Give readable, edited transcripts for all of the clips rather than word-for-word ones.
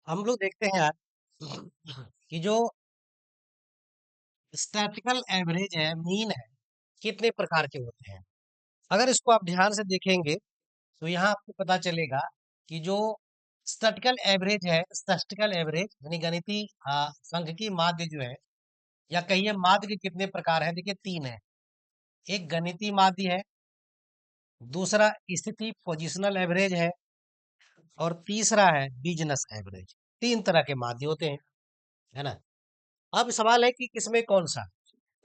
हम लोग देखते हैं यार कि जो स्टैटिकल एवरेज है, मीन है, कितने प्रकार के होते हैं। अगर इसको आप ध्यान से देखेंगे तो यहाँ आपको पता चलेगा कि जो स्टैटिकल एवरेज है, स्टैटिकल एवरेज यानी गणितीय सांख्यिकीय माध्य जो है, या कहिए माध्य के कितने प्रकार हैं। देखिए तीन है। एक गणितीय माध्य है, दूसरा स्थिति पोजिशनल एवरेज है, और तीसरा है बिजनेस एवरेज। तीन तरह के माध्य होते हैं, है ना। अब सवाल है कि किसमें कौन सा।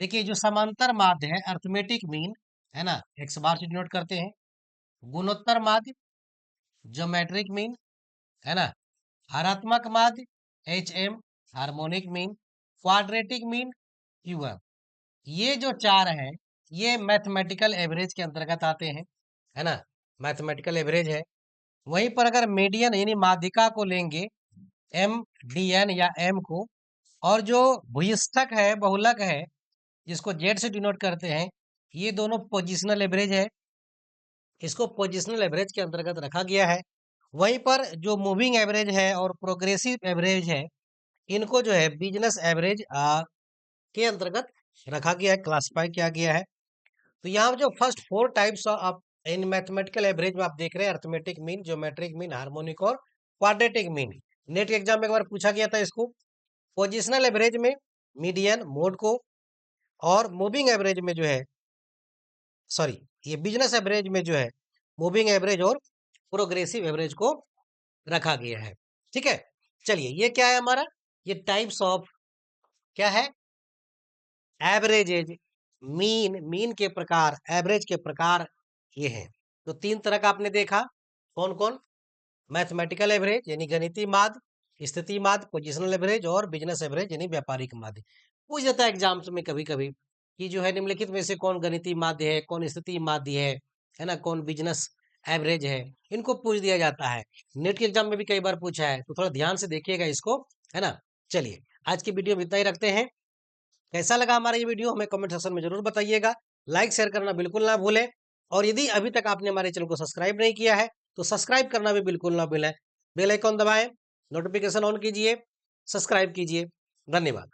देखिए जो समांतर माध्य है, अर्थमेटिक मीन, है ना, एक्स बार से डिनोट करते हैं। गुणोत्तर माध्य, ज्योमेट्रिक मीन, है ना। हरात्मक माध्य, H M, harmonic mean. Quadratic mean, Q M. ये जो चार हैं, ये मैथमेटिकल एवरेज के अंतर्गत आते हैं, है ना। मैथमेटिकल एवरेज है। वहीं पर अगर मीडियन यानी माध्यिका को लेंगे, एम डी एन या एम को, और जो भूयिष्ठक है, बहुलक है, जिसको जेड से डिनोट करते हैं, ये दोनों पोजिशनल एवरेज है। इसको पोजिशनल एवरेज के अंतर्गत रखा गया है। वहीं पर जो मूविंग एवरेज है और प्रोग्रेसिव एवरेज है, इनको जो है बिजनेस एवरेज के अंतर्गत रखा गया है, क्लासिफाई किया गया है। तो यहाँ जो first four types of in mathematical average में आप देख रहे हैं, arithmetic mean, geometric mean, harmonic और क्वाड्रेटिक मीन। नेट एग्जाम में एक बार पूछा गया था इसको। पोजिशनल एवरेज में मीडियन, मोड को, और मूविंग एवरेज में जो है, सॉरी, ये बिजनेस एवरेज में जो है मूविंग एवरेज और प्रोग्रेसिव एवरेज को रखा गया है। ठीक है, चलिए ये क्या है हमारा, ये टाइप्स ऑफ क्या है, एवरेजेज। मीन, मीन के प्रकार, एवरेज के प्रकार ये हैं। तो तीन तरह का आपने देखा, कौन कौन। मैथमेटिकल एवरेज यानी गणितीय माध्य, स्थिति माध्य पोजिशनल एवरेज, और बिजनेस एवरेज यानी व्यापारिक माध्य। पूछ जाता है एग्जाम्स में कभी कभी कि जो है निम्नलिखित में से कौन गणितीय माध्य है, कौन स्थिति माध्य है ना, कौन बिजनेस एवरेज है। इनको पूछ दिया जाता है। नेट के एग्जाम में भी कई बार पूछा है, तो थोड़ा ध्यान से देखिएगा इसको, है ना। चलिए आज की वीडियो में इतना ही रखते हैं। कैसा लगा हमारा ये वीडियो हमें कमेंट सेक्शन में जरूर बताइएगा। लाइक शेयर करना बिल्कुल ना भूलें, और यदि अभी तक आपने हमारे चैनल को सब्सक्राइब नहीं किया है तो सब्सक्राइब करना भी बिल्कुल ना भूलें। बेल आइकॉन दबाएं, नोटिफिकेशन ऑन कीजिए, सब्सक्राइब कीजिए। धन्यवाद।